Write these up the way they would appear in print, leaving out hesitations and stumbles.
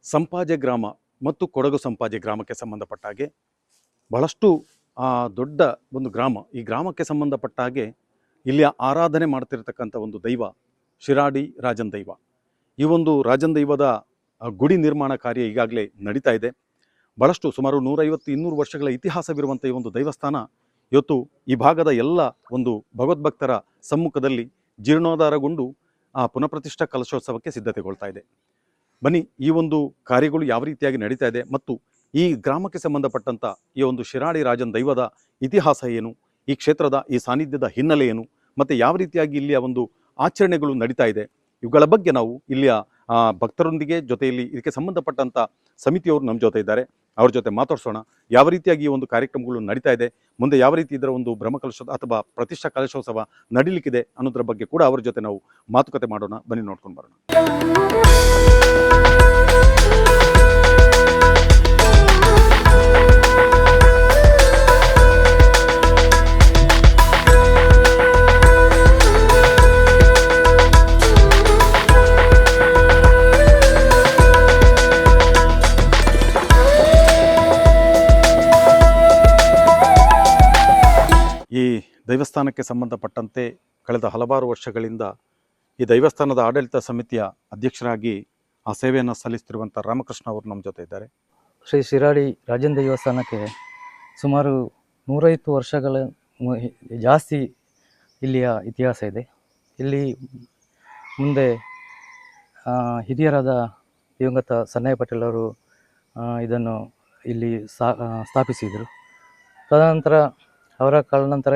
ಸಂಪಾಜೆ ಗ್ರಾಮ ಮತ್ತು ಕೊಡಗು ಸಂಪಾಜೆ ಗ್ರಾಮಕ್ಕೆ ಸಂಬಂಧಪಟ್ಟ ಹಾಗೆ ಬಹಳಷ್ಟು ದೊಡ್ಡ ಒಂದು ಗ್ರಾಮ. ಈ ಗ್ರಾಮಕ್ಕೆ ಸಂಬಂಧಪಟ್ಟ ಹಾಗೆ ಇಲ್ಲಿಯ ಆರಾಧನೆ ಮಾಡ್ತಿರ್ತಕ್ಕಂಥ ಒಂದು ದೈವ ಶಿರಾಡಿ ರಾಜನ್ ದೈವ. ಈ ಒಂದು ರಾಜನ್ ದೈವದ ಗುಡಿ ನಿರ್ಮಾಣ ಕಾರ್ಯ ಈಗಾಗಲೇ ನಡೀತಾ ಇದೆ. ಬಹಳಷ್ಟು ಸುಮಾರು 150-200 ವರ್ಷಗಳ ಇತಿಹಾಸವಿರುವಂಥ ಈ ಒಂದು ದೇವಸ್ಥಾನ ಇವತ್ತು ಈ ಭಾಗದ ಎಲ್ಲ ಒಂದು ಭಗವದ್ಭಕ್ತರ ಸಮ್ಮುಖದಲ್ಲಿ ಜೀರ್ಣೋದ್ಧಾರಗೊಂಡು ಪುನಃಪ್ರತಿಷ್ಠಾ ಕಲಶೋತ್ಸವಕ್ಕೆ ಸಿದ್ಧತೆಗೊಳ್ತಾ ಇದೆ. ಬನ್ನಿ, ಈ ಒಂದು ಕಾರ್ಯಗಳು ಯಾವ ರೀತಿಯಾಗಿ ನಡೀತಾ ಇದೆ ಮತ್ತು ಈ ಗ್ರಾಮಕ್ಕೆ ಸಂಬಂಧಪಟ್ಟಂಥ ಈ ಒಂದು ಶಿರಾಡಿ ರಾಜನ್ ದೈವದ ಇತಿಹಾಸ ಏನು, ಈ ಕ್ಷೇತ್ರದ ಈ ಸಾನ್ನಿಧ್ಯದ ಹಿನ್ನೆಲೆ ಏನು, ಮತ್ತು ಯಾವ ರೀತಿಯಾಗಿ ಇಲ್ಲಿಯ ಒಂದು ಆಚರಣೆಗಳು ನಡೀತಾ ಇದೆ, ಇವುಗಳ ಬಗ್ಗೆ ನಾವು ಇಲ್ಲಿಯ ಭಕ್ತರೊಂದಿಗೆ ಜೊತೆಯಲ್ಲಿ ಇದಕ್ಕೆ ಸಂಬಂಧಪಟ್ಟಂಥ ಸಮಿತಿಯವರು ನಮ್ಮ ಜೊತೆ ಇದ್ದಾರೆ. ಅವ್ರ ಜೊತೆ ಮಾತಾಡ್ಸೋಣ. ಯಾವ ರೀತಿಯಾಗಿ ಈ ಒಂದು ಕಾರ್ಯಕ್ರಮಗಳು ನಡೀತಾ ಇದೆ, ಮುಂದೆ ಯಾವ ರೀತಿ ಇದರ ಒಂದು ಬ್ರಹ್ಮಕಲಶ ಅಥವಾ ಪ್ರತಿಷ್ಠಾ ಕಲಶೋತ್ಸವ ನಡೀಲಿಕ್ಕಿದೆ ಅನ್ನೋದ್ರ ಬಗ್ಗೆ ಕೂಡ ಅವ್ರ ಜೊತೆ ನಾವು ಮಾತುಕತೆ ಮಾಡೋಣ. ಬನ್ನಿ, ನೋಡ್ಕೊಂಡು ಬರೋಣ. ಈ ದೈವಸ್ಥಾನಕ್ಕೆ ಸಂಬಂಧಪಟ್ಟಂತೆ ಕಳೆದ ಹಲವಾರು ವರ್ಷಗಳಿಂದ ಈ ದೈವಸ್ಥಾನದ ಆಡಳಿತ ಸಮಿತಿಯ ಅಧ್ಯಕ್ಷರಾಗಿ ಆ ಸೇವೆಯನ್ನು ಸಲ್ಲಿಸ್ತಿರುವಂಥ ರಾಮಕೃಷ್ಣ ಅವರು ನಮ್ಮ ಜೊತೆ ಇದ್ದಾರೆ. ಶ್ರೀ ಶಿರಾಡಿ ರಾಜನ್ ದೇವಸ್ಥಾನಕ್ಕೆ ಸುಮಾರು 150 ವರ್ಷಗಳ ಜಾಸ್ತಿ ಇಲ್ಲಿಯ ಇತಿಹಾಸ ಇದೆ. ಇಲ್ಲಿ ಮುಂದೆ ಹಿರಿಯರಾದ ದಿವಂಗತ ಸನ್ನಯ್ಯ ಪಟೇಲ್ ಅವರು ಇದನ್ನು ಇಲ್ಲಿ ಸ್ಥಾಪಿಸಿದರು. ತದನಂತರ ಅವರ ಕಾಲಾನಂತರ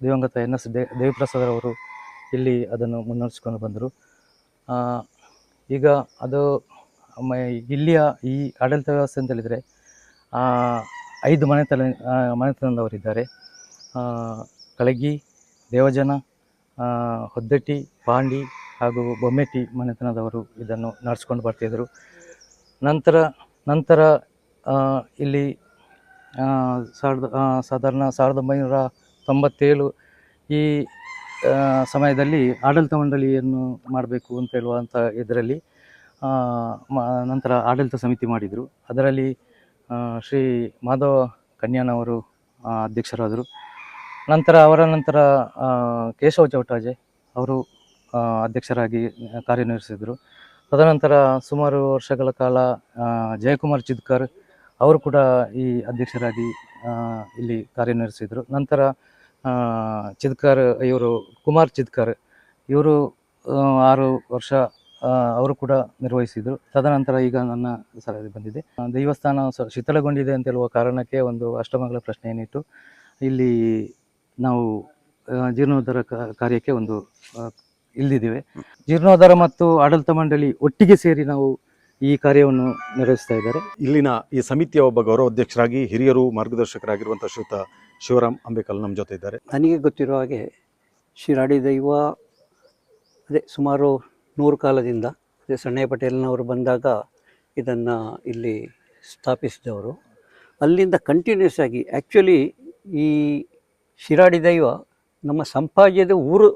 ದಿವಂಗತ NS ದೇವಿಪ್ರಸಾದ್ ಅವರು ಇಲ್ಲಿ ಅದನ್ನು ಮುನ್ನಡೆಸಿಕೊಂಡು ಬಂದರು. ಈಗ ಅದು ಇಲ್ಲಿಯ ಈ ಆಡಳಿತ ವ್ಯವಸ್ಥೆ ಅಂತ ಹೇಳಿದರೆ 5 ಮನೆತನದವರಿದ್ದಾರೆ. ಕಳಗಿ, ದೇವಜನ, ಹೊದ್ದೆಟ್ಟಿ, ಪಾಂಡಿ ಹಾಗೂ ಬೊಮ್ಮೆಟ್ಟಿ ಮನೆತನದವರು ಇದನ್ನು ನಡೆಸ್ಕೊಂಡು ಬರ್ತಿದ್ದರು. ನಂತರ ಇಲ್ಲಿ ಸಾಧಾರಣ 1997 ಈ ಸಮಯದಲ್ಲಿ ಆಡಳಿತ ಮಂಡಳಿಯನ್ನು ಮಾಡಬೇಕು ಅಂತ ಹೇಳುವಂಥ ಇದರಲ್ಲಿ ನಂತರ ಆಡಳಿತ ಸಮಿತಿ ಮಾಡಿದರು. ಅದರಲ್ಲಿ ಶ್ರೀ ಮಾಧವ ಕನ್ಯಾನವರು ಅಧ್ಯಕ್ಷರಾದರು. ಅವರ ನಂತರ ಕೇಶವ ಚೌಟಾಜೆ ಅವರು ಅಧ್ಯಕ್ಷರಾಗಿ ಕಾರ್ಯನಿರ್ವಹಿಸಿದರು. ತದನಂತರ ಸುಮಾರು ವರ್ಷಗಳ ಕಾಲ ಜಯಕುಮಾರ್ ಚಿದ್ಕರ್ ಅವರು ಕೂಡ ಈ ಅಧ್ಯಕ್ಷರಾಗಿ ಇಲ್ಲಿ ಕಾರ್ಯನಿರ್ವಹಿಸಿದರು. ನಂತರ ಕುಮಾರ್ ಚಿದ್ಕರ್ ಇವರು 6 ವರ್ಷ ಅವರು ಕೂಡ ನಿರ್ವಹಿಸಿದರು. ತದನಂತರ ಈಗ ನನ್ನ ಸಲಹೆ ಬಂದಿದೆ. ದೇವಸ್ಥಾನ ಶಿಥಿಲಗೊಂಡಿದೆ ಅಂತ ಹೇಳುವ ಕಾರಣಕ್ಕೆ ಒಂದು ಅಷ್ಟಮಂಗಲ ಪ್ರಶ್ನೆಯನ್ನಿಟ್ಟು ಇಲ್ಲಿ ನಾವು ಜೀರ್ಣೋದ್ಧಾರ ಕಾರ್ಯಕ್ಕೆ ಇಲ್ಲಿದ್ದೇವೆ. ಜೀರ್ಣೋದ್ಧಾರ ಮತ್ತು ಆಡಳಿತ ಮಂಡಳಿ ಒಟ್ಟಿಗೆ ಸೇರಿ ನಾವು ಈ ಕಾರ್ಯವನ್ನು ನಿರ್ವಹಿಸ್ತಾ ಇದ್ದಾರೆ. ಇಲ್ಲಿನ ಈ ಸಮಿತಿಯ ಒಬ್ಬ ಗೌರವಾಧ್ಯಕ್ಷರಾಗಿ ಹಿರಿಯರು ಮಾರ್ಗದರ್ಶಕರಾಗಿರುವಂಥ ಶ್ರೀಯುತ ಶಿವರಾಮ್ ಅಂಬೇಕಲ್ ನಮ್ಮ ಜೊತೆ ಇದ್ದಾರೆ. ನನಗೆ ಗೊತ್ತಿರೋ ಹಾಗೆ ಶಿರಾಡಿ ದೈವ ಸುಮಾರು 100 ಕಾಲದಿಂದ ಸಣ್ಣಯ್ಯ ಪಟೇಲ್ನವರು ಬಂದಾಗ ಇದನ್ನು ಇಲ್ಲಿ ಸ್ಥಾಪಿಸಿದವರು. ಅಲ್ಲಿಂದ ಕಂಟಿನ್ಯೂಸ್ ಆಗಿ ಆ್ಯಕ್ಚುಲಿ ಈ ಶಿರಾಡಿ ದೈವ ನಮ್ಮ ಸಂಪಾಜೆದ ಊರು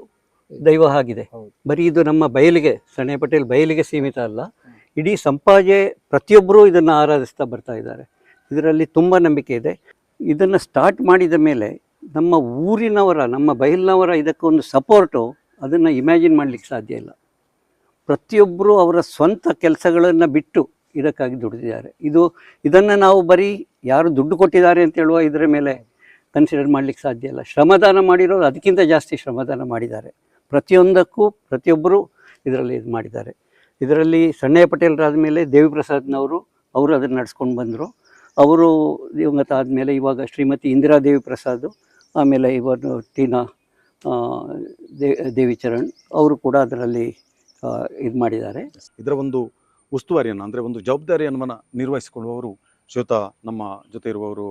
ದೈವ ಆಗಿದೆ. ಬರೀ ಇದು ನಮ್ಮ ಬಯಲಿಗೆ, ಸಣ್ಣಯ್ಯ ಪಟೇಲ್ ಬಯಲಿಗೆ ಸೀಮಿತ ಅಲ್ಲ, ಇಡೀ ಸಂಪಾಜೆ ಪ್ರತಿಯೊಬ್ಬರೂ ಇದನ್ನು ಆರಾಧಿಸ್ತಾ ಬರ್ತಾ ಇದ್ದಾರೆ. ಇದರಲ್ಲಿ ತುಂಬ ನಂಬಿಕೆ ಇದೆ. ಇದನ್ನು ಸ್ಟಾರ್ಟ್ ಮಾಡಿದ ಮೇಲೆ ನಮ್ಮ ಊರಿನವರ, ನಮ್ಮ ಬಯಲಿನವರ ಇದಕ್ಕೊಂದು ಸಪೋರ್ಟು ಅದನ್ನು ಇಮ್ಯಾಜಿನ್ ಮಾಡಲಿಕ್ಕೆ ಸಾಧ್ಯ ಇಲ್ಲ. ಪ್ರತಿಯೊಬ್ಬರೂ ಅವರ ಸ್ವಂತ ಕೆಲಸಗಳನ್ನು ಬಿಟ್ಟು ಇದಕ್ಕಾಗಿ ದುಡಿದಿದ್ದಾರೆ. ಇದನ್ನು ನಾವು ಬರೀ ಯಾರು ದುಡ್ಡು ಕೊಟ್ಟಿದ್ದಾರೆ ಅಂತ ಹೇಳುವ ಇದರ ಮೇಲೆ ಕನ್ಸಿಡರ್ ಮಾಡಲಿಕ್ಕೆ ಸಾಧ್ಯ ಇಲ್ಲ. ಶ್ರಮದಾನ ಮಾಡಿರೋರು ಅದಕ್ಕಿಂತ ಜಾಸ್ತಿ ಶ್ರಮದಾನ ಮಾಡಿದ್ದಾರೆ. ಪ್ರತಿಯೊಂದಕ್ಕೂ ಪ್ರತಿಯೊಬ್ಬರು ಇದರಲ್ಲಿ ಇದು ಮಾಡಿದ್ದಾರೆ. ಇದರಲ್ಲಿ ಸಣ್ಣಯ್ಯ ಪಟೇಲ್ರಾದ ಮೇಲೆ ದೇವಿಪ್ರಸಾದ್ನವರು ಅವರು ಅದನ್ನು ನಡೆಸ್ಕೊಂಡು ಬಂದರು. ಅವರು ದಿವಂಗತ ಆದಮೇಲೆ ಇವಾಗ ಶ್ರೀಮತಿ ಇಂದಿರಾ ದೇವಿ ಪ್ರಸಾದ್, ಆಮೇಲೆ ಇವರು ಟೀನಾ ದೇವಿಚರಣ್ ಅವರು ಕೂಡ ಅದರಲ್ಲಿ ಇದು ಮಾಡಿದ್ದಾರೆ. ಇದರ ಒಂದು ಉಸ್ತುವಾರಿಯನ್ನು ಅಂದರೆ ಒಂದು ಜವಾಬ್ದಾರಿಯನ್ನು ನಿರ್ವಹಿಸಿಕೊಳ್ಳುವವರು ಶ್ರೀಯುತ ನಮ್ಮ ಜೊತೆ ಇರುವವರು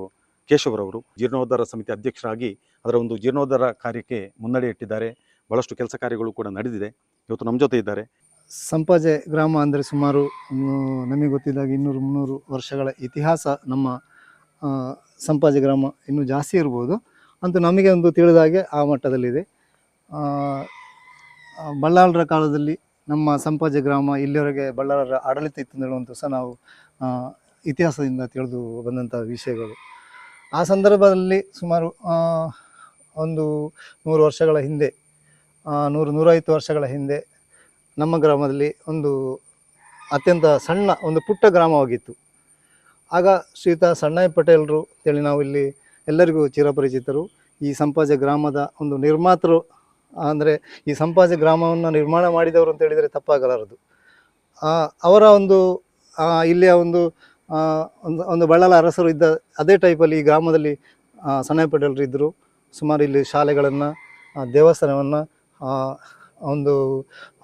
ಕೇಶವರವರು ಜೀರ್ಣೋದ್ಧಾರ ಸಮಿತಿ ಅಧ್ಯಕ್ಷರಾಗಿ ಅದರ ಒಂದು ಜೀರ್ಣೋದ್ಧಾರ ಕಾರ್ಯಕ್ಕೆ ಮುನ್ನಡೆ ಇಟ್ಟಿದ್ದಾರೆ. ಬಹಳಷ್ಟು ಕೆಲಸ ಕಾರ್ಯಗಳು ಕೂಡ ನಡೆದಿದೆ. ಇವತ್ತು ನಮ್ಮ ಜೊತೆ ಇದ್ದಾರೆ. ಸಂಪಾಜೆ ಗ್ರಾಮ ಅಂದರೆ ಸುಮಾರು ನಮಗೆ ಗೊತ್ತಿದ್ದಾಗ 200-300 ವರ್ಷಗಳ ಇತಿಹಾಸ ನಮ್ಮ ಸಂಪಾಜೆ ಗ್ರಾಮ ಇನ್ನೂ ಜಾಸ್ತಿ ಇರ್ಬೋದು ಅಂತೂ ನಮಗೆ ತಿಳಿದಾಗೆ ಆ ಮಟ್ಟದಲ್ಲಿದೆ. ಬಳ್ಳಾಳರ ಕಾಲದಲ್ಲಿ ನಮ್ಮ ಸಂಪಾಜೆ ಗ್ರಾಮ ಇಲ್ಲಿವರೆಗೆ ಬಳ್ಳಾರರ ಆಡಳಿತ ಇತ್ತು ಅಂತ ಹೇಳುವಂಥ ಸಹ ನಾವು ಇತಿಹಾಸದಿಂದ ತಿಳಿದು ಬಂದಂಥ ವಿಷಯಗಳು. ಆ ಸಂದರ್ಭದಲ್ಲಿ ಸುಮಾರು ಒಂದು 100 ವರ್ಷಗಳ ಹಿಂದೆ 100-150 ವರ್ಷಗಳ ಹಿಂದೆ ನಮ್ಮ ಗ್ರಾಮದಲ್ಲಿ ಒಂದು ಅತ್ಯಂತ ಸಣ್ಣ ಒಂದು ಪುಟ್ಟ ಗ್ರಾಮವಾಗಿತ್ತು. ಆಗ ಶ್ರೀಯುತ ಸಣ್ಣಯ್ಯ ಪಟೇಲರು ಅಂತೇಳಿ ನಾವು ಇಲ್ಲಿ ಎಲ್ಲರಿಗೂ ಚಿರಪರಿಚಿತರು. ಈ ಸಂಪಾಜೆ ಗ್ರಾಮದ ಒಂದು ನಿರ್ಮಾತೃ, ಅಂದರೆ ಈ ಸಂಪಾಜೆ ಗ್ರಾಮವನ್ನು ನಿರ್ಮಾಣ ಮಾಡಿದವರು ಅಂತ ಹೇಳಿದರೆ ತಪ್ಪಾಗಲಾರದು. ಅವರ ಒಂದು ಇಲ್ಲಿಯ ಒಂದು ಒಂದು ಬಳ್ಳಾಲ ಅರಸರು ಇದ್ದ ಅದೇ ಟೈಪಲ್ಲಿ ಈ ಗ್ರಾಮದಲ್ಲಿ ಸಣ್ಣಯ್ಯ ಪಟೇಲರು ಇದ್ದರು. ಸುಮಾರು ಇಲ್ಲಿ ಶಾಲೆಗಳನ್ನು, ದೇವಸ್ಥಾನವನ್ನು, ಒಂದು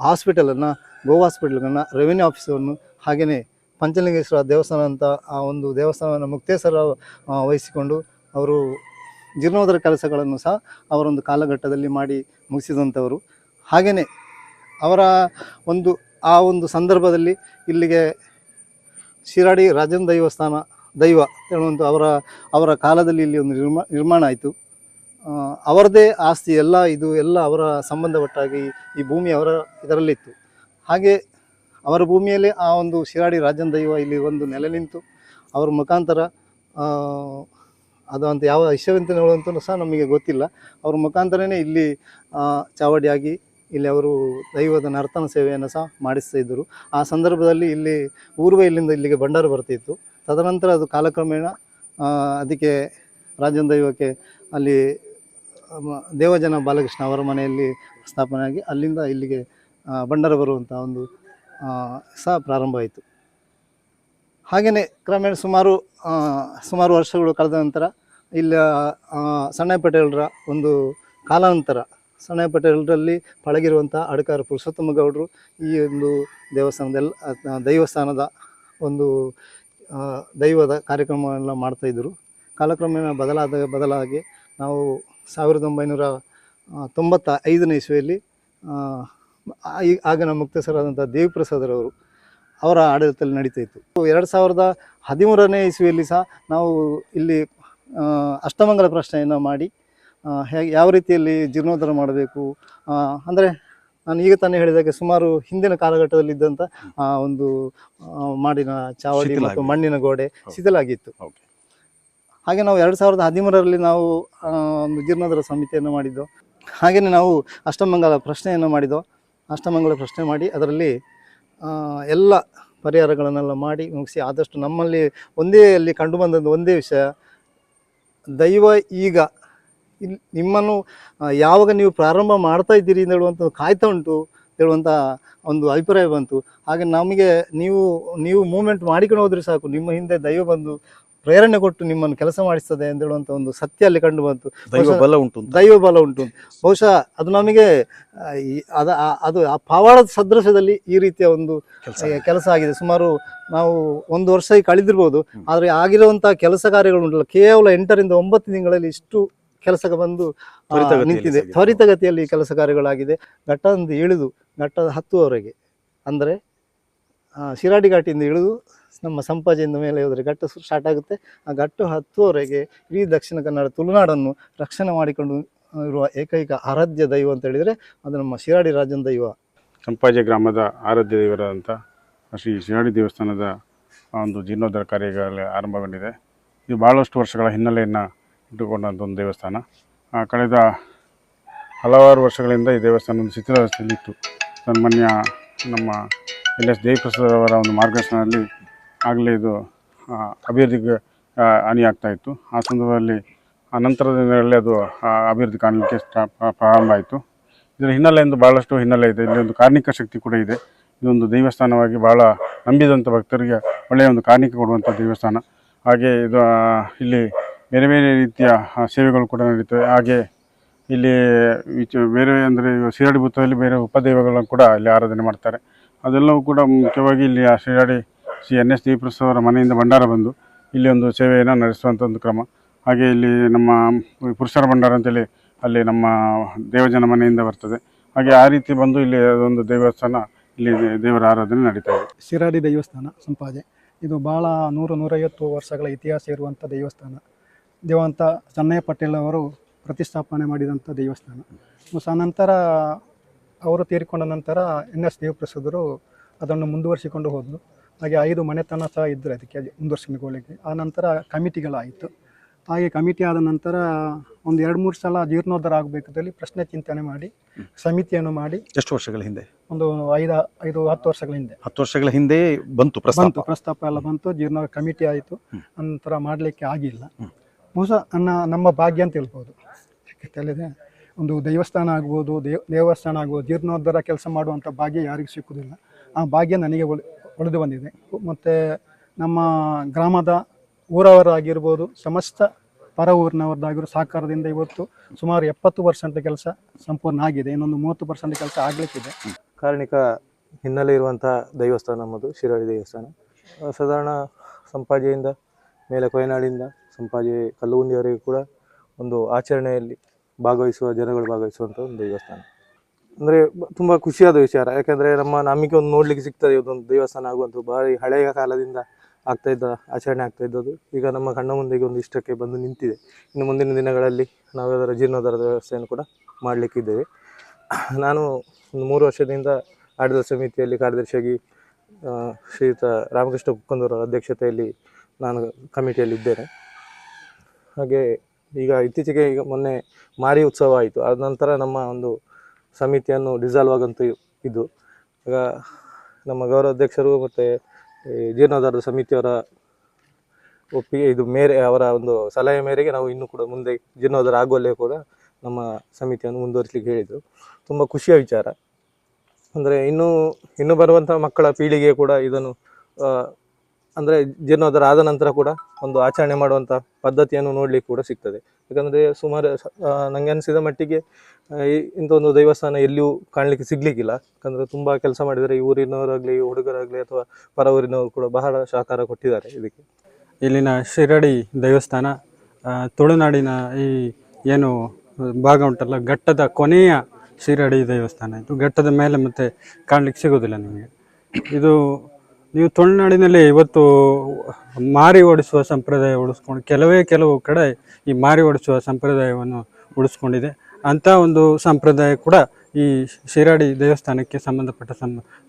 ಹಾಸ್ಪಿಟಲನ್ನು, ಗೋ ಹಾಸ್ಪಿಟಲ್ಗಳನ್ನು, ರೆವಿನ್ಯೂ ಆಫೀಸನ್ನು, ಹಾಗೆಯೇ ಪಂಚಲಿಂಗೇಶ್ವರ ದೇವಸ್ಥಾನ ಅಂತ ಆ ಒಂದು ದೇವಸ್ಥಾನವನ್ನು ಮುಕ್ತೇಶ್ವರ ವಹಿಸಿಕೊಂಡು ಅವರು ಜೀರ್ಣೋದ್ಧಾರ ಕೆಲಸಗಳನ್ನು ಸಹ ಅವರೊಂದು ಕಾಲಘಟ್ಟದಲ್ಲಿ ಮಾಡಿ ಮುಗಿಸಿದಂಥವರು. ಹಾಗೆಯೇ ಅವರ ಆ ಒಂದು ಸಂದರ್ಭದಲ್ಲಿ ಇಲ್ಲಿಗೆ ಶಿರಾಡಿ ರಾಜನ್ ದೈವ ಹೇಳುವಂಥ ಅವರ ಕಾಲದಲ್ಲಿ ಇಲ್ಲಿ ಒಂದು ನಿರ್ಮಾಣ ಆಯಿತು. ಅವರದೇ ಆಸ್ತಿ ಎಲ್ಲ ಅವರ ಸಂಬಂಧಪಟ್ಟಾಗಿ ಈ ಭೂಮಿ ಅವರ ಇದರಲ್ಲಿತ್ತು. ಹಾಗೆ ಅವರ ಭೂಮಿಯಲ್ಲಿ ಆ ಒಂದು ಶಿರಾಡಿ ರಾಜನ್ ದೈವ ಇಲ್ಲಿ ಒಂದು ನೆಲೆ ನಿಂತು ಅವರ ಮುಖಾಂತರ ಅದು ಅಂತ ಯಾವ ವಿಷಯವಂತ ಹೇಳುವಂತೂ ಸಹ ನಮಗೆ ಗೊತ್ತಿಲ್ಲ. ಅವ್ರ ಮುಖಾಂತರನೇ ಇಲ್ಲಿ ಚಾವಡಿಯಾಗಿ ಇಲ್ಲಿ ಅವರು ದೈವದ ನರ್ತನ ಸೇವೆಯನ್ನು ಸಹ ಮಾಡಿಸ್ತಾ ಇದ್ದರು. ಆ ಸಂದರ್ಭದಲ್ಲಿ ಇಲ್ಲಿ ಇಲ್ಲಿಂದ ಇಲ್ಲಿಗೆ ಭಂಡಾರ ಬರ್ತಿತ್ತು. ತದನಂತರ ಅದು ಕಾಲಕ್ರಮೇಣ ಅದಕ್ಕೆ ರಾಜನ್ ದೈವಕ್ಕೆ ಅಲ್ಲಿ ದೇವಜನ ಬಾಲಕೃಷ್ಣ ಅವರ ಮನೆಯಲ್ಲಿ ಸ್ಥಾಪನೆಯಾಗಿ ಅಲ್ಲಿಂದ ಇಲ್ಲಿಗೆ ಭಂಡಾರ ಬರುವಂಥ ಒಂದು ಸಹ ಪ್ರಾರಂಭ ಆಯಿತು. ಹಾಗೆಯೇ ಕ್ರಮೇಣ ಸುಮಾರು ವರ್ಷಗಳು ಕಳೆದ ನಂತರ ಇಲ್ಲಿ ಸಣ್ಣಯ್ಯ ಪಟೇಲರ ಒಂದು ಕಾಲಾನಂತರ ಸಣ್ಣಯ್ಯ ಪಟೇಲರಲ್ಲಿ ಪಳಗಿರುವಂಥ ಅಡಕಾರ ಪುರುಷೋತ್ತಮ ಗೌಡರು ಈ ಒಂದು ದೈವಸ್ಥಾನದ ಒಂದು ದೈವದ ಕಾರ್ಯಕ್ರಮವನ್ನು ಮಾಡ್ತಾಯಿದ್ದರು. ಕಾಲಕ್ರಮೇಣ ಬದಲಾಗಿ ನಾವು 1995ನೇ ಇಸ್ವಿಯಲ್ಲಿ ಆಗಿನ ಮುಕ್ತೇಸರಾದಂಥ ದೇವಿಪ್ರಸಾದರವರು ಅವರ ಆಡಳಿತದಲ್ಲಿ ನಡೀತಾ ಇತ್ತು. 2013ನೇ ಇಸ್ವಿಯಲ್ಲಿ ಸಹ ನಾವು ಇಲ್ಲಿ ಅಷ್ಟಮಂಗಲ ಪ್ರಶ್ನೆಯನ್ನು ಮಾಡಿ ಯಾವ ರೀತಿಯಲ್ಲಿ ಜೀರ್ಣೋದ್ಧಾರ ಮಾಡಬೇಕು, ಅಂದರೆ ನಾನು ಈಗ ತಾನೇ ಹೇಳಿದಾಗೆ ಸುಮಾರು ಹಿಂದಿನ ಕಾಲಘಟ್ಟದಲ್ಲಿ ಇದ್ದಂಥ ಒಂದು ಮಾಡಿನ ಚಾವಡಿ ಮತ್ತು ಮಣ್ಣಿನ ಗೋಡೆ ಶಿಥಿಲಾಗಿತ್ತು. ಹಾಗೆ ನಾವು 2013ರಲ್ಲಿ ನಾವು ಒಂದು ಜೀರ್ಣೋದ್ಧಾರ ಸಮಿತಿಯನ್ನು ಮಾಡಿದ್ದು. ಹಾಗೆಯೇ ನಾವು ಅಷ್ಟಮಂಗಲ ಪ್ರಶ್ನೆಯನ್ನು ಮಾಡಿದ್ದು. ಅಷ್ಟಮಂಗಲ ಪ್ರಶ್ನೆ ಮಾಡಿ ಅದರಲ್ಲಿ ಎಲ್ಲ ಪರಿಹಾರಗಳನ್ನೆಲ್ಲ ಮಾಡಿ ಮುಗಿಸಿ ಆದಷ್ಟು ನಮ್ಮಲ್ಲಿ ಅಲ್ಲಿ ಕಂಡುಬಂದದ್ದು ಒಂದೇ ವಿಷಯ, ದೈವ ಈಗ ನಿಮ್ಮನ್ನು ಯಾವಾಗ ನೀವು ಪ್ರಾರಂಭ ಮಾಡ್ತಾ ಇದ್ದೀರಿ ಅಂತ ಹೇಳುವಂಥ ಕಾಯ್ತಾ ಉಂಟು ಹೇಳುವಂಥ ಒಂದು ಅಭಿಪ್ರಾಯ ಬಂತು. ಹಾಗೆ ನಮಗೆ ನೀವು ಮೂವ್ಮೆಂಟ್ ಮಾಡಿಕೊಂಡು ಹೋದರೆ ಸಾಕು, ನಿಮ್ಮ ಹಿಂದೆ ದೈವ ಬಂದು ಪ್ರೇರಣೆ ಕೊಟ್ಟು ನಿಮ್ಮನ್ನು ಕೆಲಸ ಮಾಡಿಸ್ತದೆ ಅಂತ ಹೇಳುವಂಥ ಒಂದು ಸತ್ಯ ಅಲ್ಲಿ ಕಂಡು ಬಂತು. ದೈವ ಬಲ ಉಂಟು. ಬಹುಶಃ ಅದು ನಮಗೆ ಅದು ಆ ಪವಾಡದ ಸದೃಶದಲ್ಲಿ ಈ ರೀತಿಯ ಒಂದು ಕೆಲಸ ಆಗಿದೆ. ಸುಮಾರು ನಾವು 1 ವರ್ಷ ಕಳೆದಿರ್ಬೋದು, ಆದರೆ ಆಗಿರುವಂಥ ಕೆಲಸ ಕಾರ್ಯಗಳು ಉಂಟಲ್ಲ, ಕೇವಲ 8ರಿಂದ 9 ತಿಂಗಳಲ್ಲಿ ಇಷ್ಟು ಕೆಲಸ ಬಂದು ನಿಂತಿದೆ. ತ್ವರಿತಗತಿಯಲ್ಲಿ ಕೆಲಸ ಕಾರ್ಯಗಳಾಗಿದೆ. ಘಟ್ಟದಿಂದ ಇಳಿದು ಘಟ್ಟದ ಹತ್ತುವರೆಗೆ, ಅಂದರೆ ಶಿರಾಡಿ ಘಾಟಿಯಿಂದ ಇಳಿದು ನಮ್ಮ ಸಂಪಾಜೆಯಿಂದ ಮೇಲೆ ಹೋದರೆ ಘಟ್ಟ ಸ್ಟಾರ್ಟ್ ಆಗುತ್ತೆ. ಆ ಘಟ್ಟ ಹತ್ತುವರೆಗೆ ಇಡೀ ದಕ್ಷಿಣ ಕನ್ನಡ ತುಳುನಾಡನ್ನು ರಕ್ಷಣೆ ಮಾಡಿಕೊಂಡು ಇರುವ ಏಕೈಕ ಆರಾಧ್ಯ ದೈವ ಅಂತ ಹೇಳಿದರೆ ಅದು ನಮ್ಮ ಶಿರಾಡಿ ರಾಜನ್ ದೈವ. ಸಂಪಾಜೆ ಗ್ರಾಮದ ಆರಾಧ್ಯ ದೈವರಾದಂಥ ಶ್ರೀ ಶಿರಾಡಿ ದೇವಸ್ಥಾನದ ಒಂದು ಜೀರ್ಣೋದ್ಧಾರ ಕಾರ್ಯಗಳು ಆರಂಭಗೊಂಡಿದೆ. ಇದು ಭಾಳಷ್ಟು ವರ್ಷಗಳ ಹಿನ್ನೆಲೆಯನ್ನು ಇಟ್ಟುಕೊಂಡಂಥ ಒಂದು ದೇವಸ್ಥಾನ. ಕಳೆದ ಹಲವಾರು ವರ್ಷಗಳಿಂದ ಈ ದೇವಸ್ಥಾನ ಒಂದು ಶಿಥಿಲಾವಸ್ಥೆಯಲ್ಲಿತ್ತು. ಸನ್ಮಾನ್ಯ ನಮ್ಮ LS ದೇವಿಪ್ರಸಾದ್ ಅವರ ಒಂದು ಮಾರ್ಗದರ್ಶನದಲ್ಲಿ ಆಗಲೇ ಇದು ಅಭಿವೃದ್ಧಿಗೆ ಹಾನಿಯಾಗ್ತಾಯಿತ್ತು. ಆ ಸಂದರ್ಭದಲ್ಲಿ ನಂತರದ ದಿನಗಳಲ್ಲಿ ಅದು ಅಭಿವೃದ್ಧಿ ಕಾಣಲಿಕ್ಕೆ ಪ್ರಾರಂಭ ಆಯಿತು. ಇದರ ಹಿನ್ನೆಲೆಯಿಂದ ಭಾಳಷ್ಟು ಹಿನ್ನೆಲೆ ಇದೆ. ಇಲ್ಲಿ ಒಂದು ಕಾರ್ಣಿಕ ಶಕ್ತಿ ಕೂಡ ಇದೆ. ಇದೊಂದು ದೇವಸ್ಥಾನವಾಗಿ ಭಾಳ ನಂಬಿದಂಥ ಭಕ್ತರಿಗೆ ಒಳ್ಳೆಯ ಒಂದು ಕಾರ್ಣಿಕ ಕೊಡುವಂಥ ದೇವಸ್ಥಾನ. ಹಾಗೆ ಇದು ಇಲ್ಲಿ ಬೇರೆ ಬೇರೆ ರೀತಿಯ ಸೇವೆಗಳು ಕೂಡ ನಡೀತವೆ. ಹಾಗೆ ಇಲ್ಲಿ ಬೇರೆ ಅಂದರೆ ಶಿರಾಡಿ ಭೂತದಲ್ಲಿ ಬೇರೆ ಉಪದೇವಗಳನ್ನು ಕೂಡ ಇಲ್ಲಿ ಆರಾಧನೆ ಮಾಡ್ತಾರೆ. ಅದೆಲ್ಲವೂ ಕೂಡ ಮುಖ್ಯವಾಗಿ ಇಲ್ಲಿ ಆ ಶಿರಾಡಿ ಶ್ರೀ NS ದೇವಿಪ್ರಸಾದ್ ಅವರ ಮನೆಯಿಂದ ಭಂಡಾರ ಬಂದು ಇಲ್ಲಿ ಒಂದು ಸೇವೆಯನ್ನು ನಡೆಸುವಂಥ ಒಂದು ಕ್ರಮ. ಹಾಗೆ ಇಲ್ಲಿ ನಮ್ಮ ಪುರುಷರ ಭಂಡಾರ ಅಂತೇಳಿ ಅಲ್ಲಿ ನಮ್ಮ ದೇವಜನ ಮನೆಯಿಂದ ಬರ್ತದೆ. ಹಾಗೆ ಆ ರೀತಿ ಬಂದು ಇಲ್ಲಿ ಒಂದು ದೇವಸ್ಥಾನ, ಇಲ್ಲಿ ದೇವರ ಆರಾಧನೆ ನಡೀತಾ ಇದೆ. ಶಿರಾಡಿ ದೇವಸ್ಥಾನ ಸಂಪಾಜೆ ಇದು ಭಾಳ 100-150 ವರ್ಷಗಳ ಇತಿಹಾಸ ಇರುವಂಥ ದೇವಸ್ಥಾನ. ದೇವಂತ ಸಣ್ಣಯ್ಯ ಪಟೇಲ್ ಅವರು ಪ್ರತಿಷ್ಠಾಪನೆ ಮಾಡಿದಂಥ ದೇವಸ್ಥಾನ. ನಂತರ ಅವರು ತೀರಿಕೊಂಡ ನಂತರ NS ದೇವಪ್ರಸಾದರು ಅದನ್ನು ಮುಂದುವರಿಸಿಕೊಂಡು ಹೋದರು. ಹಾಗೆ 5 ಮನೆತನ ಸಹ ಇದ್ದರು ಅದಕ್ಕೆ ಮುಂದುವರಿಸಿಕೊಳ್ಳಿಕ್ಕೆ. ಆ ನಂತರ ಕಮಿಟಿಗಳಾಯಿತು. ಹಾಗೆ ಕಮಿಟಿ ಆದ ನಂತರ ಒಂದು 2-3 ಸಲ ಜೀರ್ಣೋದ್ಧಾರ ಆಗಬೇಕಾದಲ್ಲಿ ಪ್ರಶ್ನೆ ಚಿಂತನೆ ಮಾಡಿ ಸಮಿತಿಯನ್ನು ಮಾಡಿ ಎಷ್ಟು ವರ್ಷಗಳ ಹಿಂದೆ? ಒಂದು 5-10 ವರ್ಷಗಳ ಹಿಂದೆ 10 ವರ್ಷಗಳ ಹಿಂದೆ ಬಂತು ಪ್ರಸ್ತಾಪ ಎಲ್ಲ ಬಂತು. ಜೀರ್ಣ ಕಮಿಟಿ ಆಯಿತು. ನಂತರ ಮಾಡಲಿಕ್ಕೆ ಆಗಿಲ್ಲ. ಬಹುಶಃ ನಮ್ಮ ಭಾಗ್ಯ ಅಂತ ಹೇಳ್ಬೋದು. ತಿಳಿದೆ, ಒಂದು ದೇವಸ್ಥಾನ ಆಗ್ಬೋದು, ದೇವಸ್ಥಾನ ಆಗ್ಬೋದು, ಜೀರ್ಣೋದ್ಧಾರ ಕೆಲಸ ಮಾಡುವಂಥ ಭಾಗ್ಯ ಯಾರಿಗೂ ಸಿಕ್ಕುವುದಿಲ್ಲ. ಆ ಭಾಗ್ಯ ನನಗೆ ಉಳಿದು ಬಂದಿದೆ. ಮತ್ತು ನಮ್ಮ ಗ್ರಾಮದ ಊರವರಾಗಿರ್ಬೋದು, ಸಮಸ್ತ ಪರ ಊರಿನವ್ರದ್ದಾಗಿರೋ ಸಹಕಾರದಿಂದ ಇವತ್ತು ಸುಮಾರು 70% ಕೆಲಸ ಸಂಪೂರ್ಣ ಆಗಿದೆ. ಇನ್ನೊಂದು 30% ಕೆಲಸ ಆಗಲಿಕ್ಕಿದೆ. ಕಾರಣಿಕ ಹಿನ್ನೆಲೆ ಇರುವಂಥ ದೇವಸ್ಥಾನ ನಮ್ಮದು ಶಿರಾಡಿ ದೇವಸ್ಥಾನ. ಸಾಧಾರಣ ಸಂಪಾಜೆಯಿಂದ ಮೇಲೆ ಕೊಯನಾಡಿಂದ ಸಂಪಾಜೆ ಕಲ್ಲುಗುಂಡಿಯವರೆಗೂ ಕೂಡ ಒಂದು ಆಚರಣೆಯಲ್ಲಿ ಜನಗಳು ಭಾಗವಹಿಸುವಂಥ ಒಂದು ದೇವಸ್ಥಾನ. ಅಂದರೆ ತುಂಬ ಖುಷಿಯಾದ ವಿಚಾರ. ಯಾಕೆಂದರೆ ನಮಗೆ ಒಂದು ನೋಡಲಿಕ್ಕೆ ಸಿಗ್ತದೆ ಇದೊಂದು ದೇವಸ್ಥಾನ ಆಗುವಂಥ ಭಾರಿ ಹಳೆಯ ಕಾಲದಿಂದ ಆಚರಣೆ ಆಗ್ತಾ ಇದ್ದದ್ದು ಈಗ ನಮ್ಮ ಕಣ್ಣ ಮುಂದೆಗೆ ಒಂದು ಇಷ್ಟಕ್ಕೆ ಬಂದು ನಿಂತಿದೆ. ಇನ್ನು ಮುಂದಿನ ದಿನಗಳಲ್ಲಿ ನಾವು ಅದರ ಜೀರ್ಣೋದ್ಧಾರದ ವ್ಯವಸ್ಥೆಯನ್ನು ಕೂಡ ಮಾಡಲಿಕ್ಕಿದ್ದೇವೆ. ನಾನು ಒಂದು 3 ವರ್ಷದಿಂದ ಆಡಳಿತ ಸಮಿತಿಯಲ್ಲಿ ಕಾರ್ಯದರ್ಶಿಯಾಗಿ ಶ್ರೀಯುತ ರಾಮಕೃಷ್ಣ ಕುಕ್ಕಂದೂರ ಅಧ್ಯಕ್ಷತೆಯಲ್ಲಿ ನಾನು ಕಮಿಟಿಯಲ್ಲಿದ್ದೇನೆ. ಹಾಗೆ ಇತ್ತೀಚೆಗೆ ಮೊನ್ನೆ ಮಾರಿ ಉತ್ಸವ ಆಯಿತು. ಆದ ನಂತರ ನಮ್ಮ ಒಂದು ಸಮಿತಿಯನ್ನು ಡಿಸಾಲ್ವ್ ಆಗಂತೂ ಇದು. ಈಗ ನಮ್ಮ ಗೌರವ ಅಧ್ಯಕ್ಷರು ಮತ್ತು ಜೀರ್ಣೋದ್ಧಾರದ ಸಮಿತಿಯವರ ಒಪ್ಪಿಗೆ ಅವರ ಒಂದು ಸಲಹೆ ಮೇರೆಗೆ ನಾವು ಇನ್ನೂ ಕೂಡ ಮುಂದೆ ಜೀರ್ಣೋದ್ಧಾರ ಆಗುವಲ್ಲೇ ಕೂಡ ನಮ್ಮ ಸಮಿತಿಯನ್ನು ಮುಂದುವರಿಸಲಿಕ್ಕೆ ಹೇಳಿದರು. ತುಂಬ ಖುಷಿಯ ವಿಚಾರ. ಅಂದರೆ ಇನ್ನೂ ಬರುವಂಥ ಮಕ್ಕಳ ಪೀಳಿಗೆ ಕೂಡ ಇದನ್ನು ಅಂದರೆ ಜೀರ್ಣೋದ್ಧಾರ ಆದ ನಂತರ ಕೂಡ ಒಂದು ಆಚರಣೆ ಮಾಡುವಂಥ ಪದ್ಧತಿಯನ್ನು ನೋಡಲಿಕ್ಕೆ ಕೂಡ ಸಿಗ್ತದೆ. ಯಾಕಂದರೆ ಸುಮಾರು ನನಗೆ ಅನಿಸಿದ ಮಟ್ಟಿಗೆ ಇಂಥ ಒಂದು ದೇವಸ್ಥಾನ ಎಲ್ಲಿಯೂ ಕಾಣಲಿಕ್ಕೆ ಸಿಗಲಿಕ್ಕಿಲ್ಲ. ಯಾಕಂದರೆ ತುಂಬ ಕೆಲಸ ಮಾಡಿದರೆ ಈ ಊರಿನವರಾಗಲಿ, ಹುಡುಗರಾಗಲಿ ಅಥವಾ ಪರ ಊರಿನವರು ಕೂಡ ಬಹಳ ಸಹಕಾರ ಕೊಟ್ಟಿದ್ದಾರೆ ಇದಕ್ಕೆ. ಇಲ್ಲಿನ ಶಿರಾಡಿ ದೇವಸ್ಥಾನ ತುಳುನಾಡಿನ ಈ ಏನು ಭಾಗ ಉಂಟಲ್ಲ, ಘಟ್ಟದ ಕೊನೆಯ ಶಿರಾಡಿ ದೇವಸ್ಥಾನ. ಇದು ಘಟ್ಟದ ಮೇಲೆ ಮತ್ತೆ ಕಾಣಲಿಕ್ಕೆ ಸಿಗೋದಿಲ್ಲ ನಿಮಗೆ. ಇದು ನೀವು ತುಳುನಾಡಿನಲ್ಲಿ ಇವತ್ತು ಮಾರಿ ಓಡಿಸುವ ಸಂಪ್ರದಾಯ ಉಳಿಸ್ಕೊಂಡು ಕೆಲವು ಕಡೆ ಈ ಮಾರಿ ಓಡಿಸುವ ಸಂಪ್ರದಾಯವನ್ನು ಉಳಿಸ್ಕೊಂಡಿದೆ. ಅಂಥ ಒಂದು ಸಂಪ್ರದಾಯ ಕೂಡ ಈ ಶಿರಾಡಿ ದೇವಸ್ಥಾನಕ್ಕೆ ಸಂಬಂಧಪಟ್ಟ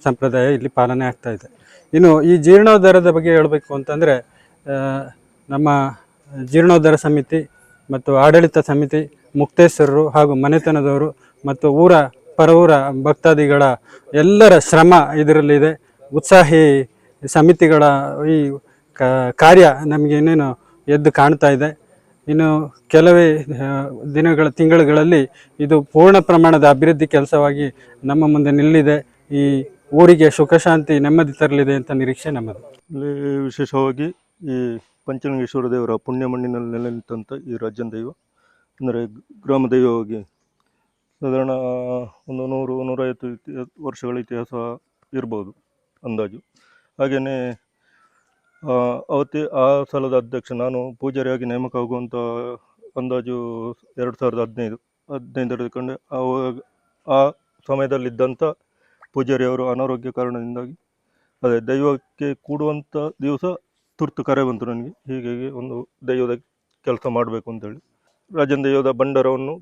ಸಂಪ್ರದಾಯ ಇಲ್ಲಿ ಪಾಲನೆ ಆಗ್ತಾ ಇದೆ. ಇನ್ನು ಈ ಜೀರ್ಣೋದ್ಧಾರದ ಬಗ್ಗೆ ಹೇಳಬೇಕು ಅಂತಂದರೆ, ನಮ್ಮ ಜೀರ್ಣೋದ್ಧಾರ ಸಮಿತಿ ಮತ್ತು ಆಡಳಿತ ಸಮಿತಿ, ಮುಕ್ತೇಶ್ವರರು ಹಾಗೂ ಮನೆತನದವರು ಮತ್ತು ಪರವೂರ ಭಕ್ತಾದಿಗಳ ಎಲ್ಲರ ಶ್ರಮ ಇದರಲ್ಲಿದೆ. ಉತ್ಸಾಹಿ ಸಮಿತಿಗಳ ಈ ಕಾರ್ಯ ನಮಗೆ ಇನ್ನೇನು ಎದ್ದು ಕಾಣ್ತಾ ಇದೆ. ಇನ್ನು ಕೆಲವೇ ತಿಂಗಳುಗಳಲ್ಲಿ ಇದು ಪೂರ್ಣ ಪ್ರಮಾಣದ ಅಭಿವೃದ್ಧಿ ಕೆಲಸವಾಗಿ ನಮ್ಮ ಮುಂದೆ ನಿಲ್ಲಿದೆ. ಈ ಊರಿಗೆ ಸುಖ ಶಾಂತಿ ನೆಮ್ಮದಿ ತರಲಿದೆ ಅಂತ ನಿರೀಕ್ಷೆ ನಮ್ಮದು. ಇಲ್ಲಿ ವಿಶೇಷವಾಗಿ ಈ ಪಂಚಲಿಂಗೇಶ್ವರ ದೇವರ ಪುಣ್ಯ ಮಣ್ಣಿನಲ್ಲಿ ನೆಲೆ ನಿಂತಂಥ ಈ ರಾಜ್ಯನ ದೈವ ಅಂದರೆ ಗ್ರಾಮ ದೈವವಾಗಿ ಸಾಧಾರಣ ಒಂದು 100-150 ವರ್ಷಗಳ ಇತಿಹಾಸ ಇರ್ಬೋದು ಅಂದಾಜು. ಹಾಗೆಯೇ ಆ ಸಲದ ಅಧ್ಯಕ್ಷ ನಾನು ಪೂಜಾರಿಯಾಗಿ ನೇಮಕ ಆಗುವಂಥ ಅಂದಾಜು 2015 ಕಂಡು ಆ ಸಮಯದಲ್ಲಿದ್ದಂಥ ಪೂಜಾರಿಯವರು ಅನಾರೋಗ್ಯ ಕಾರಣದಿಂದಾಗಿ ದೈವಕ್ಕೆ ಕೂಡುವಂಥ ದಿವಸ ತುರ್ತು ಕರೆ ಬಂತು ನನಗೆ. ಹೀಗಾಗಿ ಒಂದು ದೈವದ ಕೆಲಸ ಮಾಡಬೇಕು ಅಂತೇಳಿ ರಾಜನ ದೈವದ ಭಂಡಾರವನ್ನು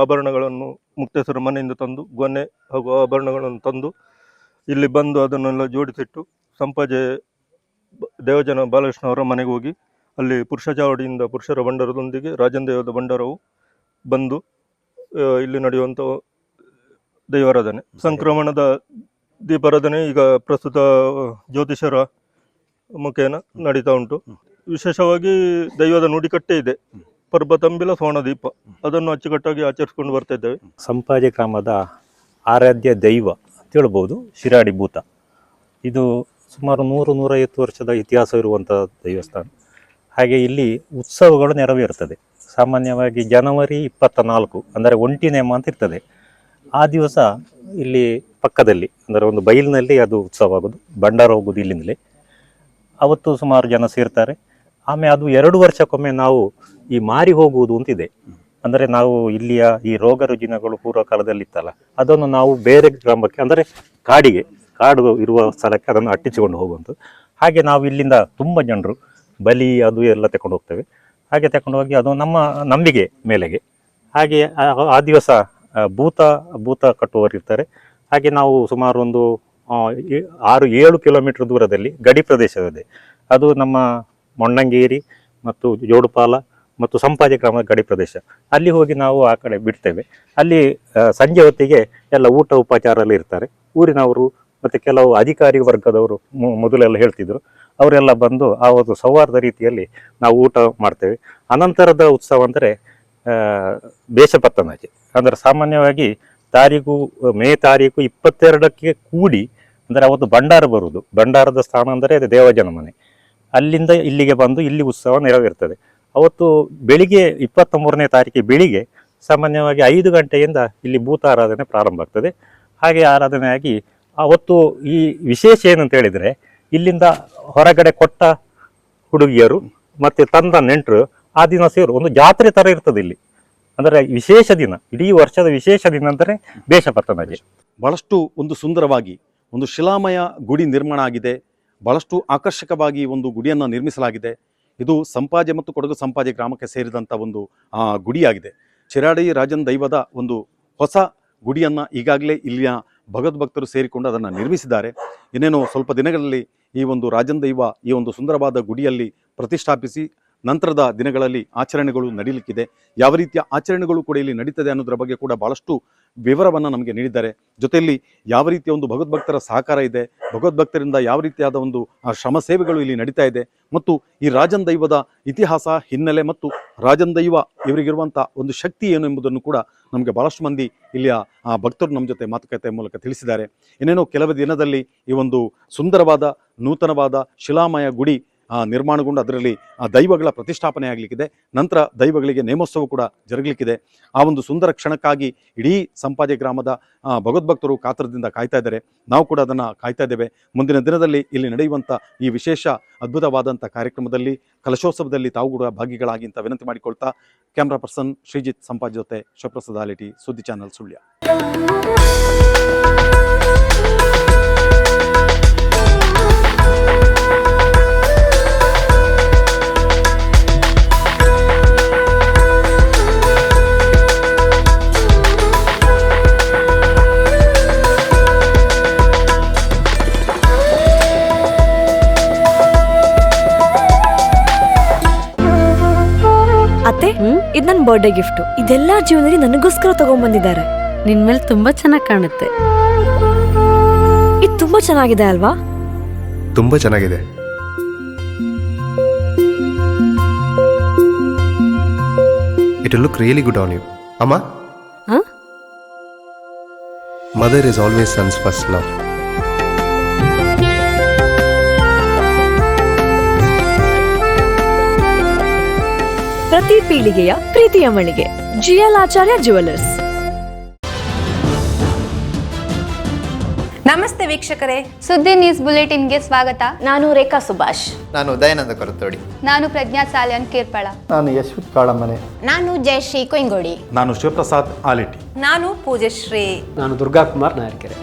ಆಭರಣಗಳನ್ನು ಮುಕ್ತೇಶ್ವರ ಮನೆಯಿಂದ ತಂದು ಗೊನೆ ಹಾಗೂ ಆಭರಣಗಳನ್ನು ತಂದು ಇಲ್ಲಿ ಬಂದು ಅದನ್ನೆಲ್ಲ ಜೋಡಿಸಿಟ್ಟು ಸಂಪಾಜೆ ದೇವಜನ ಬಾಲಕೃಷ್ಣ ಅವರ ಮನೆಗೆ ಹೋಗಿ ಅಲ್ಲಿ ಪುರುಷ ಚಾವಡಿಯಿಂದ ಪುರುಷರ ಭಂಡಾರದೊಂದಿಗೆ ರಾಜನ ದೈವದ ಭಂಡಾರವು ಬಂದು ಇಲ್ಲಿ ನಡೆಯುವಂಥ ದೈವಾರಾಧನೆ, ಸಂಕ್ರಮಣದ ದೀಪಾರಾಧನೆ ಈಗ ಪ್ರಸ್ತುತ ಜ್ಯೋತಿಷರ ಮುಖೇನ ನಡೀತಾ ಉಂಟು. ವಿಶೇಷವಾಗಿ ದೈವದ ನುಡಿಕಟ್ಟೆ ಇದೆ, ಪರ್ಬತಂಬಿಲ ಸೋಣ ದೀಪ, ಅದನ್ನು ಅಚ್ಚುಕಟ್ಟಾಗಿ ಆಚರಿಸ್ಕೊಂಡು ಬರ್ತಾ ಇದ್ದೇವೆ. ಸಂಪಾಜೆ ಗ್ರಾಮದ ಆರಾಧ್ಯ ದೈವ ತಿಳ್ಬೋದು ಶಿರಾಡಿ ಭೂತ. ಇದು ಸುಮಾರು 100-150 ವರ್ಷದ ಇತಿಹಾಸ ಇರುವಂಥ ದೇವಸ್ಥಾನ. ಹಾಗೆ ಇಲ್ಲಿ ಉತ್ಸವಗಳು ನೆರವೇರ್ತದೆ. ಸಾಮಾನ್ಯವಾಗಿ ಜನವರಿ 24 ಅಂದರೆ ಒಂಟಿ ನೇಮ ಅಂತ ಇರ್ತದೆ. ಆ ದಿವಸ ಇಲ್ಲಿ ಪಕ್ಕದಲ್ಲಿ ಅಂದರೆ ಒಂದು ಬೈಲಿನಲ್ಲಿ ಅದು ಉತ್ಸವ ಆಗೋದು, ಭಂಡಾರ ಹೋಗೋದು ಇಲ್ಲಿಂದಲೇ. ಅವತ್ತು ಸುಮಾರು ಜನ ಸೇರ್ತಾರೆ. ಆಮೇಲೆ ಅದು 2 ವರ್ಷಕ್ಕೊಮ್ಮೆ ನಾವು ಈ ಮಾರಿ ಹೋಗುವುದು ಅಂತಿದೆ. ಅಂದರೆ ನಾವು ಇಲ್ಲಿಯ ಈ ರೋಗ ರುಜಿನಗಳು ಪೂರ್ವಕಾಲದಲ್ಲಿ ಇತ್ತಲ್ಲ, ಅದನ್ನು ನಾವು ಬೇರೆ ಗ್ರಾಮಕ್ಕೆ ಅಂದರೆ ಕಾಡು ಇರುವ ಸ್ಥಳಕ್ಕೆ ಅದನ್ನು ಅಟ್ಟಿಸಿಕೊಂಡು ಹೋಗುವಂಥದ್ದು. ಹಾಗೆ ನಾವು ಇಲ್ಲಿಂದ ತುಂಬ ಜನರು ಬಲಿ ಅದು ಎಲ್ಲ ತಗೊಂಡು ಹೋಗ್ತೇವೆ. ಹಾಗೆ ತಗೊಂಡು ಹೋಗಿ ಅದು ನಮ್ಮ ನಂಬಿಕೆ ಮೇಲೆಗೆ ಹಾಗೆ ಆ ದಿವಸ ಭೂತ ಕಟ್ಟುವವರು ಇರ್ತಾರೆ. ಹಾಗೆ ನಾವು ಸುಮಾರು ಒಂದು 6-7 ಕಿಲೋಮೀಟರ್ ದೂರದಲ್ಲಿ ಗಡಿ ಪ್ರದೇಶವಿದೆ. ಅದು ನಮ್ಮ ಮೊಣ್ಣಂಗೇರಿ ಮತ್ತು ಜೋಡುಪಾಲ ಮತ್ತು ಸಂಪಾಜೆ ಗ್ರಾಮದ ಗಡಿ ಪ್ರದೇಶ. ಅಲ್ಲಿ ಹೋಗಿ ನಾವು ಆ ಕಡೆ ಬಿಡ್ತೇವೆ. ಅಲ್ಲಿ ಸಂಜೆ ಹೊತ್ತಿಗೆ ಎಲ್ಲ ಊಟ ಉಪಚಾರ ಎಲ್ಲ ಇರ್ತಾರೆ. ಊರಿನವರು ಮತ್ತು ಕೆಲವು ಅಧಿಕಾರಿ ವರ್ಗದವರು ಮೊದಲೆಲ್ಲ ಹೇಳ್ತಿದ್ರು, ಅವರೆಲ್ಲ ಬಂದು ಆ ಒಂದು ಸೌಹಾರ್ದ ರೀತಿಯಲ್ಲಿ ನಾವು ಊಟ ಮಾಡ್ತೇವೆ. ಅನಂತರದ ಉತ್ಸವ ಅಂದರೆ ಬೇಷಪತ್ತನಾಚೆ. ಅಂದರೆ ಸಾಮಾನ್ಯವಾಗಿ ಮೇ ತಾರೀಕು 22ಕ್ಕೆ ಕೂಡಿ, ಅಂದರೆ ಅವತ್ತು ಭಂಡಾರ ಬರುವುದು. ಭಂಡಾರದ ಸ್ಥಾನ ಅಂದರೆ ಅದು ದೇವಜನ ಮನೆ. ಅಲ್ಲಿಂದ ಇಲ್ಲಿಗೆ ಬಂದು ಇಲ್ಲಿ ಉತ್ಸವ ನೆರವೇರ್ತದೆ. ಅವತ್ತು ಬೆಳಿಗ್ಗೆ 23ನೇ ತಾರೀಕಿಗೆ ಬೆಳಿಗ್ಗೆ ಸಾಮಾನ್ಯವಾಗಿ 5 ಗಂಟೆಯಿಂದ ಇಲ್ಲಿ ಭೂತ ಆರಾಧನೆ ಪ್ರಾರಂಭ ಆಗ್ತದೆ. ಹಾಗೆ ಆರಾಧನೆಯಾಗಿ ಅವತ್ತು ಈ ವಿಶೇಷ ಏನಂತ ಹೇಳಿದರೆ, ಇಲ್ಲಿಂದ ಹೊರಗಡೆ ಕೊಟ್ಟ ಹುಡುಗಿಯರು ಮತ್ತು ತಂದ ನೆಂಟರು ಆ ದಿನ ಸೇರು ಒಂದು ಜಾತ್ರೆ ಥರ ಇರ್ತದೆ ಇಲ್ಲಿ. ಅಂದರೆ ವಿಶೇಷ ದಿನ, ಇಡೀ ವರ್ಷದ ವಿಶೇಷ ದಿನ ಅಂದರೆ ಬೇಷಪತ್ತನಾಚೆ. ಬಹಳಷ್ಟು ಒಂದು ಸುಂದರವಾಗಿ ಒಂದು ಶಿಲಾಮಯ ಗುಡಿ ನಿರ್ಮಾಣ ಆಗಿದೆ. ಬಹಳಷ್ಟು ಆಕರ್ಷಕವಾಗಿ ಒಂದು ಗುಡಿಯನ್ನು ನಿರ್ಮಿಸಲಾಗಿದೆ. ಇದು ಸಂಪಾಜೆ ಮತ್ತು ಕೊಡಗು ಸಂಪಾಜೆ ಗ್ರಾಮಕ್ಕೆ ಸೇರಿದಂಥ ಒಂದು ಗುಡಿಯಾಗಿದೆ. ಶಿರಾಡಿ ರಾಜನ್ ದೈವದ ಒಂದು ಹೊಸ ಗುಡಿಯನ್ನು ಈಗಾಗಲೇ ಇಲ್ಲಿಯ ಭಗವದ್ಭಕ್ತರು ಸೇರಿಕೊಂಡು ಅದನ್ನು ನಿರ್ಮಿಸಿದ್ದಾರೆ. ಇನ್ನೇನು ಸ್ವಲ್ಪ ದಿನಗಳಲ್ಲಿ ಈ ಒಂದು ರಾಜನ್ ದೈವ ಈ ಒಂದು ಸುಂದರವಾದ ಗುಡಿಯಲ್ಲಿ ಪ್ರತಿಷ್ಠಾಪಿಸಿ ನಂತರದ ದಿನಗಳಲ್ಲಿ ಆಚರಣೆಗಳು ನಡೀಲಿಕ್ಕಿದೆ. ಯಾವ ರೀತಿಯ ಆಚರಣೆಗಳು ಕೂಡ ಇಲ್ಲಿ ನಡೀತದೆ ಅನ್ನೋದ್ರ ಬಗ್ಗೆ ಕೂಡ ಭಾಳಷ್ಟು ವಿವರವನ್ನು ನಮಗೆ ನೀಡಿದ್ದಾರೆ. ಜೊತೆಯಲ್ಲಿ ಯಾವ ರೀತಿಯ ಒಂದು ಭಗವದ್ಭಕ್ತರ ಸಹಕಾರ ಇದೆ, ಭಗವದ್ಭಕ್ತರಿಂದ ಯಾವ ರೀತಿಯಾದ ಒಂದು ಶ್ರಮ ಸೇವೆಗಳು ಇಲ್ಲಿ ನಡೀತಾ ಇದೆ, ಮತ್ತು ಈ ರಾಜನ್ ದೈವದ ಇತಿಹಾಸ, ಹಿನ್ನೆಲೆ ಮತ್ತು ರಾಜನ್ ದೈವ ಇವರಿಗಿರುವಂಥ ಒಂದು ಶಕ್ತಿ ಏನು ಎಂಬುದನ್ನು ಕೂಡ ನಮಗೆ ಭಾಳಷ್ಟು ಮಂದಿ ಇಲ್ಲಿಯ ಭಕ್ತರು ನಮ್ಮ ಜೊತೆ ಮಾತುಕತೆ ಮೂಲಕ ತಿಳಿಸಿದ್ದಾರೆ. ಇನ್ನೇನೋ ಕೆಲವು ದಿನದಲ್ಲಿ ಈ ಒಂದು ಸುಂದರವಾದ ನೂತನವಾದ ಶಿಲಾಮಯ ಗುಡಿ ನಿರ್ಮಾಣಗೊಂಡು ಅದರಲ್ಲಿ ದೈವಗಳ ಪ್ರತಿಷ್ಠಾಪನೆ ಆಗಲಿಕ್ಕಿದೆ. ನಂತರ ದೈವಗಳಿಗೆ ನೇಮೋತ್ಸವ ಕೂಡ ಜರುಗಲಿಕ್ಕಿದೆ. ಆ ಒಂದು ಸುಂದರ ಕ್ಷಣಕ್ಕಾಗಿ ಇಡೀ ಸಂಪಾಜೆ ಗ್ರಾಮದ ಭಗವದ್ಭಕ್ತರು ಕಾತರದಿಂದ ಕಾಯ್ತಾ ಇದ್ದಾರೆ. ನಾವು ಕೂಡ ಅದನ್ನು ಕಾಯ್ತಾ ಇದ್ದೇವೆ. ಮುಂದಿನ ದಿನದಲ್ಲಿ ಇಲ್ಲಿ ನಡೆಯುವಂಥ ಈ ವಿಶೇಷ ಅದ್ಭುತವಾದಂಥ ಕಾರ್ಯಕ್ರಮದಲ್ಲಿ, ಕಲಶೋತ್ಸವದಲ್ಲಿ ತಾವು ಕೂಡ ಭಾಗಿಗಳಾಗಿ ಅಂತ ವಿನಂತಿ ಮಾಡಿಕೊಳ್ತಾ, ಕ್ಯಾಮ್ರಾ ಪರ್ಸನ್ ಶ್ರೀಜಿತ್ ಸಂಪಾಜ್ ಜೊತೆ ಶಿವಪ್ರಸಾದ್ ಆಲಿಟಿ, ಸುದ್ದಿ ಚಾನಲ್, ಸುಳ್ಯ. ಇದು ನನ್ನ ಬರ್ಡೇ ಗಿಫ್ಟ್. ಇದೆಲ್ಲ ಜೀವನದಲ್ಲಿ ನನಗೋಸ್ಕರ ತಗೊಂಡ್ಬಂದಿದ್ದಾರೆ. ನಿನ್ ಮೇಲೆ ತುಂಬಾ ಚೆನ್ನಾಗಿ ಕಾಣುತ್ತೆ. ಇದು ತುಂಬಾ ಚೆನ್ನಾಗಿದೆ ಅಲ್ವಾ? ತುಂಬಾ ಚೆನ್ನಾಗಿದೆ. It will look really good on you. Amma? Huh? Mother is always son's first love. ಪ್ರತಿ ಪೀಳಿಗೆಯ ಪ್ರೀತಿಯ ಮಳಿಗೆ GL ಆಚಾರ್ಯ ಜ್ಯುವೆಲರ್ಸ್. ನಮಸ್ತೆ ವೀಕ್ಷಕರೇ, ಸುದ್ದಿ ನ್ಯೂಸ್ ಬುಲೆಟಿನ್ಗೆ ಸ್ವಾಗತ. ನಾನು ರೇಖಾ ಸುಭಾಷ್. ನಾನು ದಯಾನಂದ ಕೊರತೋಡಿ. ನಾನು ಪ್ರಜ್ಞಾ ಸಾಲ್ಯನ್ ಕೇರ್ಪಳ. ನಾನು ಯಶ್ವಿತ್ ಕಾಳಮನೆ. ನಾನು ಜಯಶ್ರೀ ಕೊಯ್ಗೋಡಿ. ನಾನು ಶಿವಪ್ರಸಾದ್ ಆಲಿಟಿ. ನಾನು ಪೂಜಶ್ರೀ. ನಾನು ದುರ್ಗಾ ಕುಮಾರ್ ನಾಯರ್ಕೆರೆ.